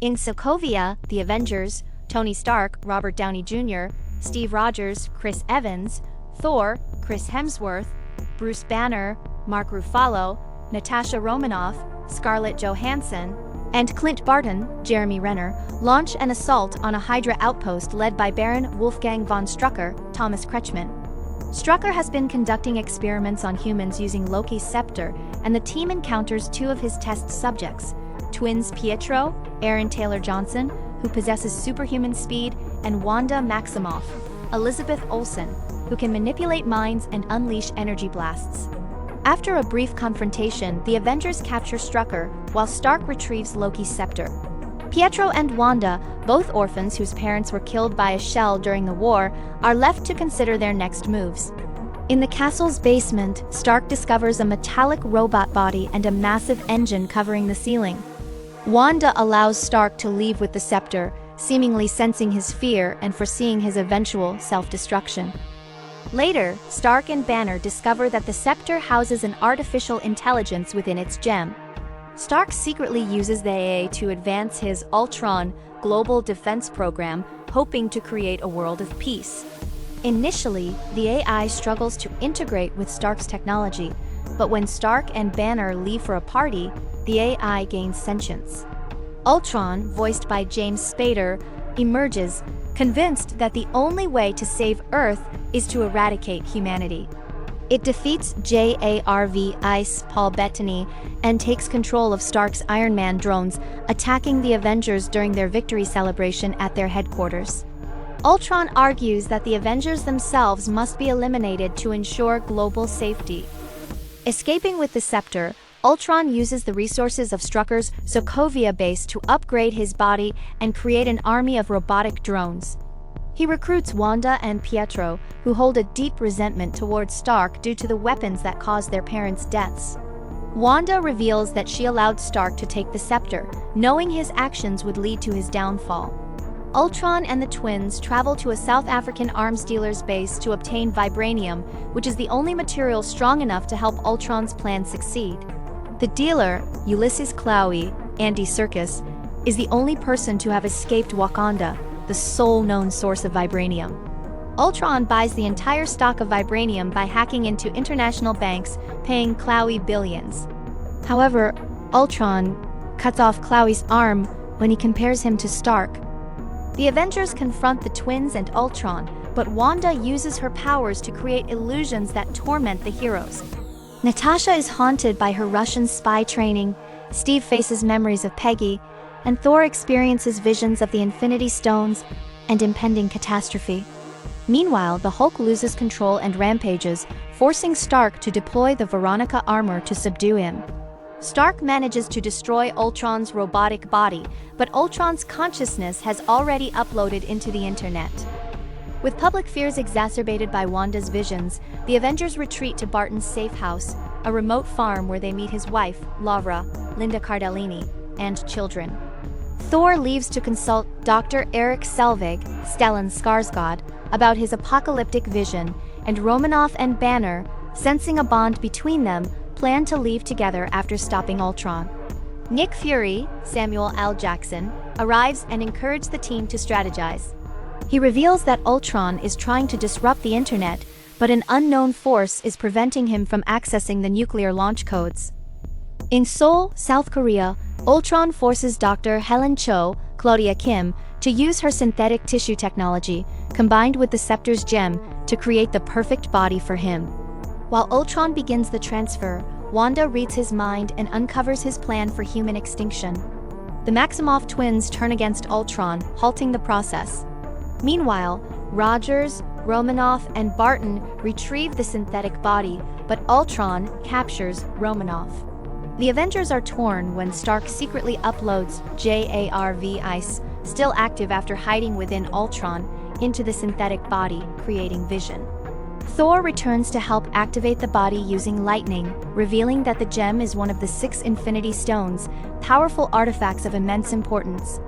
In Sokovia, the Avengers, Tony Stark, Robert Downey Jr., Steve Rogers, Chris Evans, Thor, Chris Hemsworth, Bruce Banner, Mark Ruffalo, Natasha Romanoff, Scarlett Johansson, and Clint Barton, Jeremy Renner, launch an assault on a Hydra outpost led by Baron Wolfgang von Strucker, Thomas Kretschmann. Strucker has been conducting experiments on humans using Loki's scepter, and the team encounters two of his test subjects, twins Pietro, Aaron Taylor-Johnson, who possesses superhuman speed, and Wanda Maximoff, Elizabeth Olsen, who can manipulate minds and unleash energy blasts. After a brief confrontation, the Avengers capture Strucker, while Stark retrieves Loki's scepter. Pietro and Wanda, both orphans whose parents were killed by a shell during the war, are left to consider their next moves. In the castle's basement, Stark discovers a metallic robot body and a massive engine covering the ceiling. Wanda allows Stark to leave with the scepter, seemingly sensing his fear and foreseeing his eventual self-destruction. Later, Stark and Banner discover that the scepter houses an artificial intelligence within its gem. Stark secretly uses the AI to advance his Ultron global defense program, hoping to create a world of peace. Initially, the AI struggles to integrate with Stark's technology, but when Stark and Banner leave for a party, the AI gains sentience. Ultron, voiced by James Spader, emerges, convinced that the only way to save Earth is to eradicate humanity. It defeats JARV Paul Bettany and takes control of Stark's Iron Man drones, attacking the Avengers during their victory celebration at their headquarters. Ultron argues that the Avengers themselves must be eliminated to ensure global safety. Escaping with the scepter, Ultron uses the resources of Strucker's Sokovia base to upgrade his body and create an army of robotic drones. He recruits Wanda and Pietro, who hold a deep resentment towards Stark due to the weapons that caused their parents' deaths. Wanda reveals that she allowed Stark to take the scepter, knowing his actions would lead to his downfall. Ultron and the twins travel to a South African arms dealer's base to obtain vibranium, which is the only material strong enough to help Ultron's plan succeed. The dealer, Ulysses Chloe, Andy Serkis, is the only person to have escaped Wakanda, the sole known source of vibranium. Ultron buys the entire stock of vibranium by hacking into international banks, paying Chloe billions. However, Ultron cuts off Chloe's arm when he compares him to Stark. The Avengers confront the twins and Ultron, but Wanda uses her powers to create illusions that torment the heroes. Natasha is haunted by her Russian spy training, Steve faces memories of Peggy, and Thor experiences visions of the Infinity Stones and impending catastrophe. Meanwhile, the Hulk loses control and rampages, forcing Stark to deploy the Veronica armor to subdue him. Stark manages to destroy Ultron's robotic body, but Ultron's consciousness has already uploaded into the internet. With public fears exacerbated by Wanda's visions, the Avengers retreat to Barton's safe house, a remote farm where they meet his wife, Laura, Linda Cardellini, and children. Thor leaves to consult Dr. Eric Selvig, Stellan Skarsgård, about his apocalyptic vision, and Romanoff and Banner, sensing a bond between them, plan to leave together after stopping Ultron. Nick Fury, Samuel L. Jackson, arrives and encourages the team to strategize. He reveals that Ultron is trying to disrupt the internet, but an unknown force is preventing him from accessing the nuclear launch codes. In Seoul, South Korea, Ultron forces Dr. Helen Cho, Claudia Kim, to use her synthetic tissue technology, combined with the scepter's gem, to create the perfect body for him. While Ultron begins the transfer, Wanda reads his mind and uncovers his plan for human extinction. The Maximoff twins turn against Ultron, halting the process. Meanwhile, Rogers, Romanoff, and Barton retrieve the synthetic body, but Ultron captures Romanoff. The Avengers are torn when Stark secretly uploads JARV, still active after hiding within Ultron, into the synthetic body, creating Vision. Thor returns to help activate the body using lightning, revealing that the gem is one of the 6 Infinity Stones, powerful artifacts of immense importance.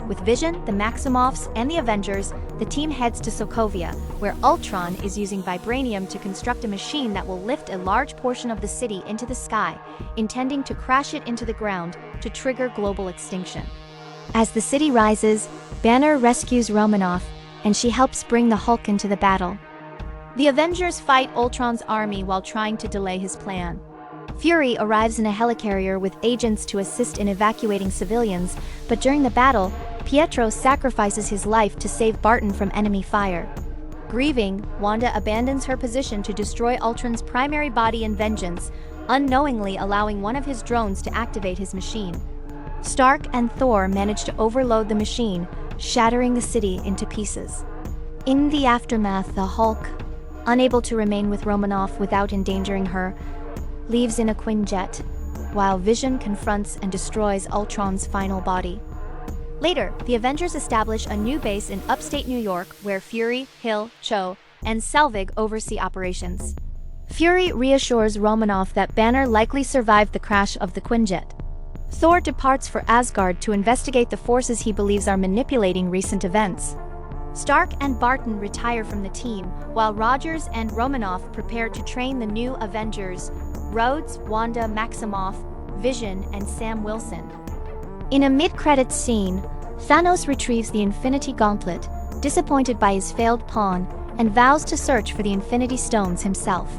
With Vision, the Maximoffs, and the Avengers, the team heads to Sokovia, where Ultron is using vibranium to construct a machine that will lift a large portion of the city into the sky, intending to crash it into the ground to trigger global extinction. As the city rises, Banner rescues Romanoff, and she helps bring the Hulk into the battle. The Avengers fight Ultron's army while trying to delay his plan. Fury arrives in a helicarrier with agents to assist in evacuating civilians, but during the battle, Pietro sacrifices his life to save Barton from enemy fire. Grieving, Wanda abandons her position to destroy Ultron's primary body in vengeance, unknowingly allowing one of his drones to activate his machine. Stark and Thor manage to overload the machine, shattering the city into pieces. In the aftermath, the Hulk, unable to remain with Romanoff without endangering her, leaves in a Quinjet, while Vision confronts and destroys Ultron's final body. Later, the Avengers establish a new base in upstate New York where Fury, Hill, Cho, and Selvig oversee operations. Fury reassures Romanoff that Banner likely survived the crash of the Quinjet. Thor departs for Asgard to investigate the forces he believes are manipulating recent events. Stark and Barton retire from the team, while Rogers and Romanoff prepare to train the new Avengers: Rhodes, Wanda Maximoff, Vision, and Sam Wilson. In a mid-credits scene, Thanos retrieves the Infinity Gauntlet, disappointed by his failed pawn, and vows to search for the Infinity Stones himself.